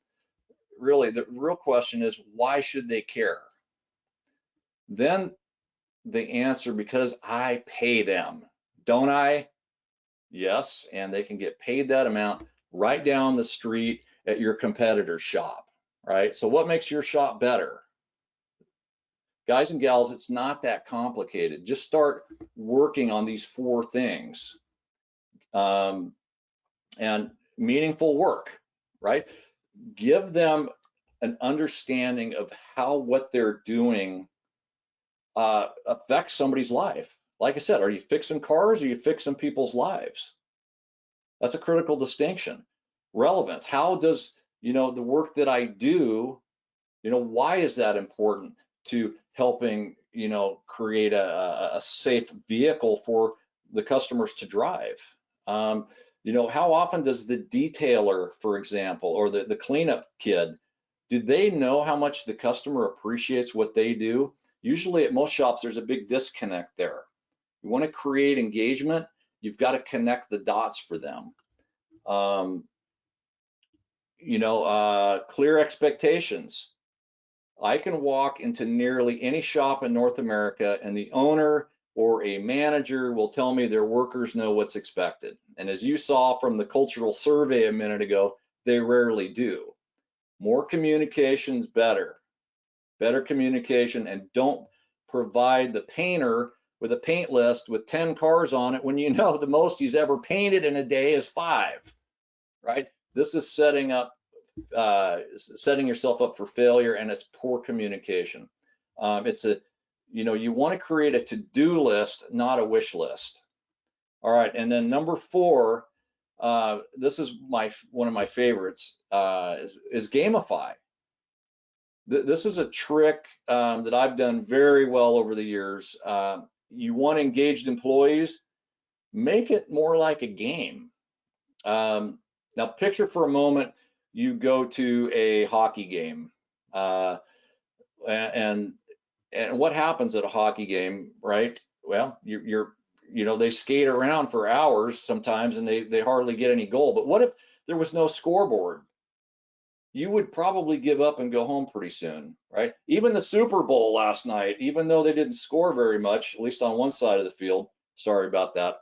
Really, the real question is, why should they care? Then the answer, because I pay them, don't I? Yes, and they can get paid that amount right down the street at your competitor's shop, right? So what makes your shop better? Guys and gals, it's not that complicated. Just start working on these 4 things. And meaningful work, right? Give them an understanding of how what they're doing affects somebody's life. Like I said, are you fixing cars or are you fixing people's lives? That's a critical distinction. Relevance, how does, the work that I do, why is that important to helping, create a safe vehicle for the customers to drive? How often does the detailer, for example, or the cleanup kid, do they know how much the customer appreciates what they do? Usually at most shops, there's a big disconnect there. You want to create engagement, you've got to connect the dots for them. Clear expectations. I can walk into nearly any shop in North America and the owner or a manager will tell me their workers know what's expected. And as you saw from the cultural survey a minute ago, they rarely do. More communication's better. Better communication, and don't provide the painter with a paint list with 10 cars on it when you know the most he's ever painted in a day is 5, right? This is setting yourself up for failure, and it's poor communication. You want to create a to-do list, not a wish list. All right, and then number 4, this is one of my favorites, is gamify. This is a trick that I've done very well over the years. You want engaged employees, make it more like a game. Now picture for a moment you go to a hockey game, and what happens at a hockey game, right? Well, they skate around for hours sometimes and they hardly get any goal. But what if there was no scoreboard? You would probably give up and go home pretty soon, right? Even the Super Bowl last night, even though they didn't score very much, at least on one side of the field, sorry about that,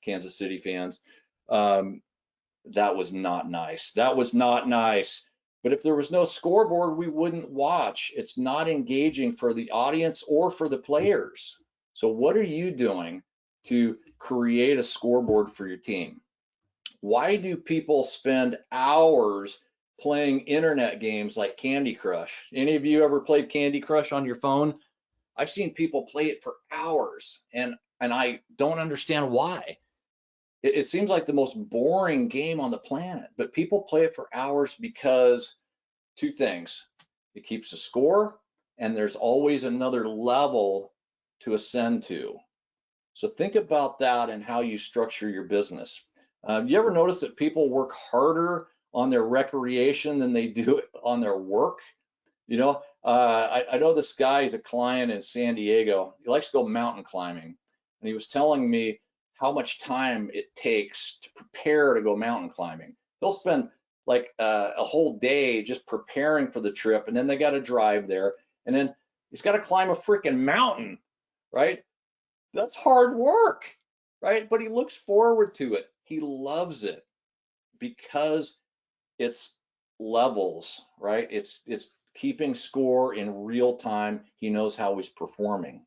Kansas City fans, that was not nice. That was not nice. But if there was no scoreboard, we wouldn't watch. It's not engaging for the audience or for the players. So what are you doing to create a scoreboard for your team? Why do people spend hours playing internet games like Candy Crush? Any of you ever played Candy Crush on your phone? I've seen people play it for hours, and I don't understand why. It seems like the most boring game on the planet, but people play it for hours because 2 things. It keeps a score, and there's always another level to ascend to. So think about that and how you structure your business. You ever notice that people work harder on their recreation than they do on their work? I know this guy is a client in San Diego. He likes to go mountain climbing, and he was telling me how much time it takes to prepare to go mountain climbing. He'll spend like a whole day just preparing for the trip, and then they got to drive there, and then he's got to climb a freaking mountain, right? That's hard work, right? But he looks forward to it. He loves it because it's levels, right? It's keeping score in real time. He knows how he's performing.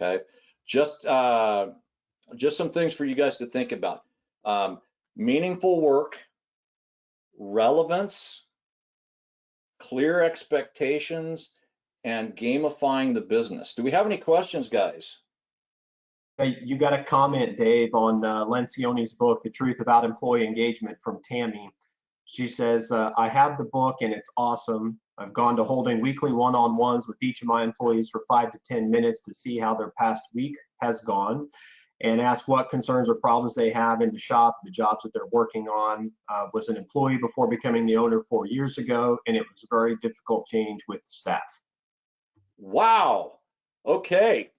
Okay, just some things for you guys to think about. Meaningful work, relevance, clear expectations, and gamifying the business. Do we have any questions, guys? Hey, you got a comment, Dave, on Lencioni's book, The Truth About Employee Engagement, from Tammy. She says, I have the book and it's awesome. I've gone to holding weekly one-on-ones with each of my employees for 5 to 10 minutes to see how their past week has gone and ask what concerns or problems they have in the shop, the jobs that they're working on. Was an employee before becoming the owner 4 years ago, and it was a very difficult change with staff. Wow. Okay.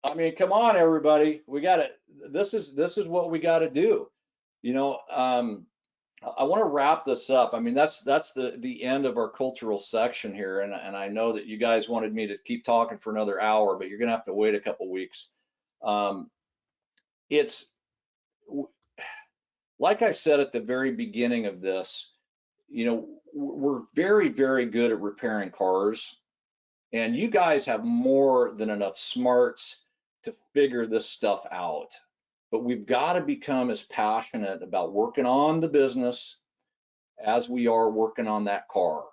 I mean, come on, everybody. We got to. This is what we got to do. You know, I want to wrap this up. I mean, that's the end of our cultural section here, and I know that you guys wanted me to keep talking for another hour, but you're gonna have to wait a couple weeks. It's like I said at the very beginning of this. You know, we're very, very good at repairing cars, and you guys have more than enough smarts to figure this stuff out. But we've got to become as passionate about working on the business as we are working on that car.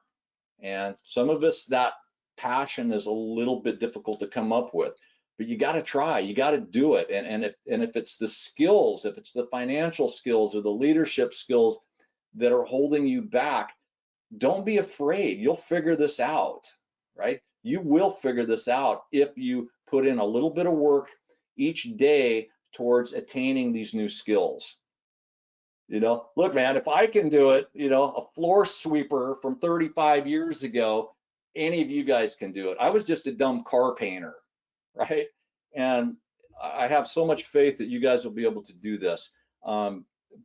And some of us, that passion is a little bit difficult to come up with, but you got to try, you got to do it. And if it's the skills, if it's the financial skills or the leadership skills that are holding you back, don't be afraid. You'll figure this out, right? You will figure this out if you put in a little bit of work each day towards attaining these new skills. You know, look, man, if I can do it, you know, a floor sweeper from 35 years ago, any of you guys can do it. I was just a dumb car painter, right? And I have so much faith that you guys will be able to do this.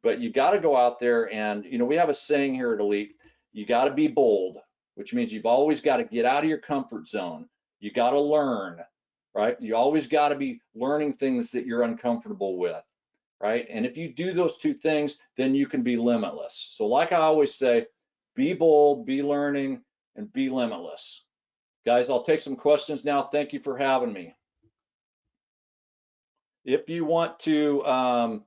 But you got to go out there and, you know, we have a saying here at Elite, you got to be bold, which means you've always got to get out of your comfort zone. You got to learn, right? You always got to be learning things that you're uncomfortable with, right? And if you do those two things, then you can be limitless. So like I always say, be bold, be learning, and be limitless. Guys, I'll take some questions now. Thank you for having me. If you want to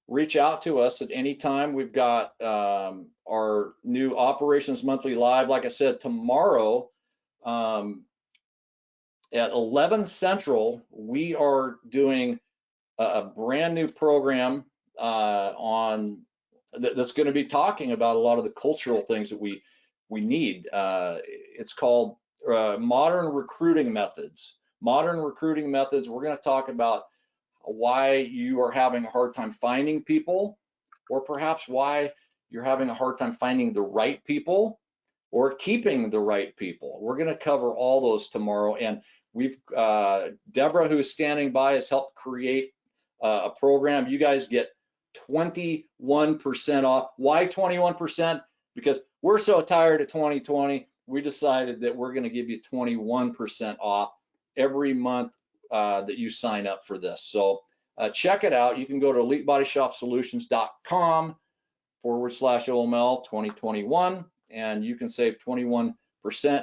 reach out to us at any time, we've got our new Operations Monthly Live. Like I said, tomorrow, at 11 Central, we are doing a brand new program that's going to be talking about a lot of the cultural things that we need. It's called Modern Recruiting Methods. Modern recruiting methods. We're going to talk about why you are having a hard time finding people, or perhaps why you're having a hard time finding the right people or keeping the right people. We're going to cover all those tomorrow, and we've Deborah, who's standing by, has helped create a program. You guys get 21% off. Why 21%? Because we're so tired of 2020, we decided that we're going to give you 21% off every month that you sign up for this. So check it out. You can go to elitebodyshopsolutions.com/OML 2021, and you can save 21%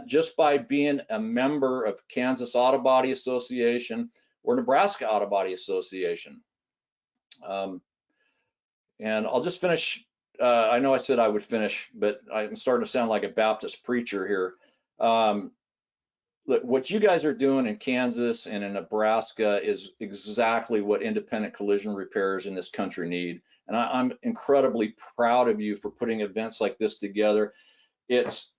just by being a member of Kansas Auto Body Association or Nebraska Auto Body Association. And I'll just finish. I know I said I would finish, but I'm starting to sound like a Baptist preacher here. Look, what you guys are doing in Kansas and in Nebraska is exactly what independent collision repairers in this country need. And I'm incredibly proud of you for putting events like this together. It's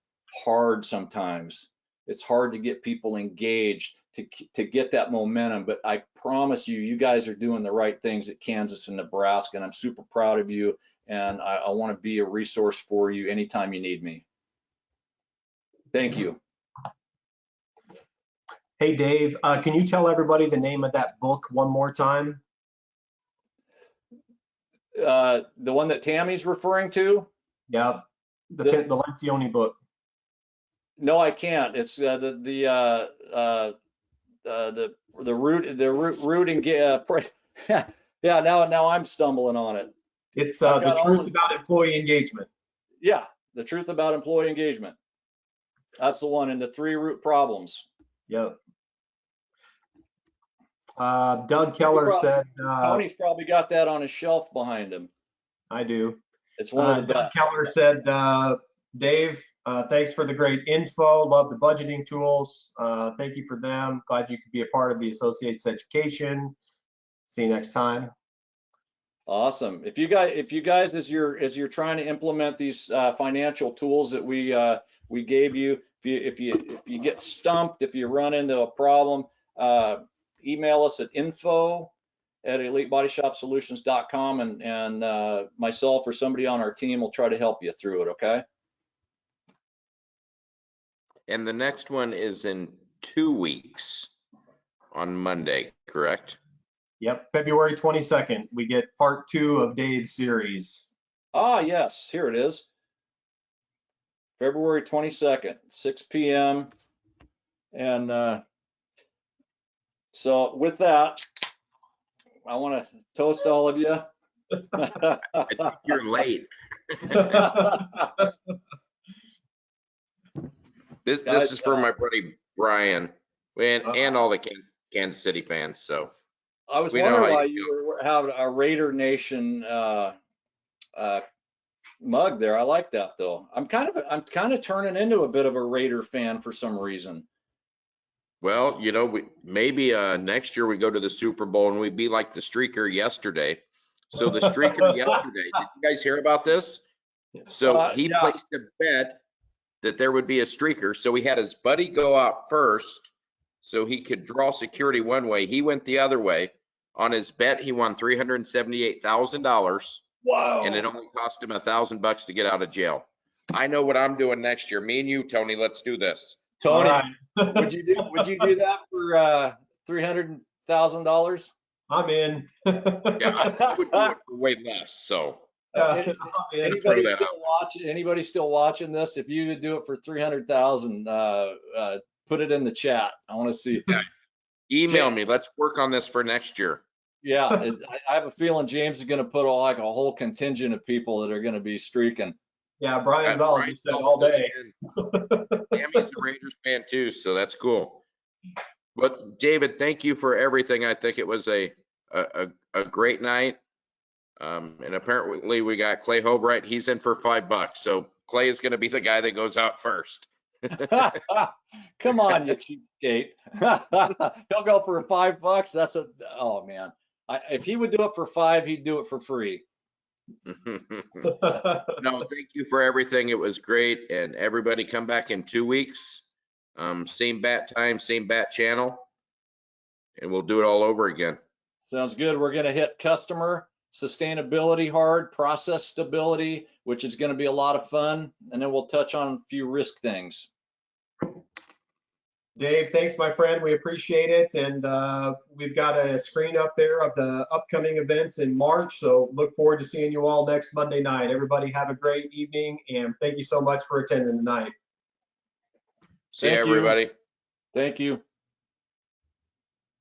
hard sometimes. It's hard to get people engaged, to get that momentum, but I promise you, you guys are doing the right things at Kansas and Nebraska, and I'm super proud of you, and I want to be a resource for you anytime you need me. Thank you. Hey, Dave, can you tell everybody the name of that book one more time? The one that Tammy's referring to? Yeah, the Lencioni book. No, I can't. It's the root and yeah. Now I'm stumbling on it. It's the truth about employee engagement. Yeah, the truth about employee engagement. That's the one, and the 3 root problems. Yep. Doug Keller said, Tony's probably got that on his shelf behind him. I do. It's one of the Doug best. Keller said, Dave, thanks for the great info. Love the budgeting tools. Thank you for them. Glad you could be a part of the associate's education. See you next time. Awesome. If you guys, as you're trying to implement these financial tools that we gave you, if you get stumped, if you run into a problem, email us at info@elitebodyshopsolutions.com, and myself or somebody on our team will try to help you through it. Okay. And the next one is in 2 weeks on Monday, correct? Yep, February 22nd, we get part 2 of Dave's series. Ah, yes, here it is. February 22nd, 6 p.m. And so with that, I want to toast all of you. I think you're late. This is for my buddy Brian and all the Kansas City fans. So I was we know wondering how why you you were having a Raider Nation mug there. I like that though. I'm kind of turning into a bit of a Raider fan for some reason. Well, you know, maybe next year we go to the Super Bowl and we be like the streaker yesterday. So the streaker yesterday, did you guys hear about this? So he Yeah. placed a bet that there would be a streaker. So he had his buddy go out first so he could draw security one way. He went the other way. On his bet, he won $378,000. Whoa. And it only cost him $1,000 to get out of jail. I know what I'm doing next year. Me and you, Tony, let's do this. Tony, All right. would you do that for $300,000? I'm in. Yeah, I would do it for way less. So I'm in. Anybody still watching this? If you would do it for 300,000, put it in the chat. I want to see. Yeah. Email me. Let's work on this for next year. Yeah, I have a feeling James is going to put like a whole contingent of people that are going to be streaking. Yeah, Brian's all you said Brian's all day. Tammy's a Raiders fan too, so that's cool. But David, thank you for everything. I think it was a great night. And apparently we got Clay Hobright. He's in for $5. So Clay is going to be the guy that goes out first. Come on, you cheapskate. He'll go for $5. Oh man. If he would do it for $5, he'd do it for free. No, thank you for everything. It was great. And everybody come back in 2 weeks. Same bat time, same bat channel. And we'll do it all over again. Sounds good. We're going to hit customer sustainability hard, process stability, which is going to be a lot of fun. And then we'll touch on a few risk things. Dave, thanks, my friend. We appreciate it. And we've got a screen up there of the upcoming events in March. So look forward to seeing you all next Monday night. Everybody have a great evening. And thank you so much for attending tonight. See you, everybody. Thank you.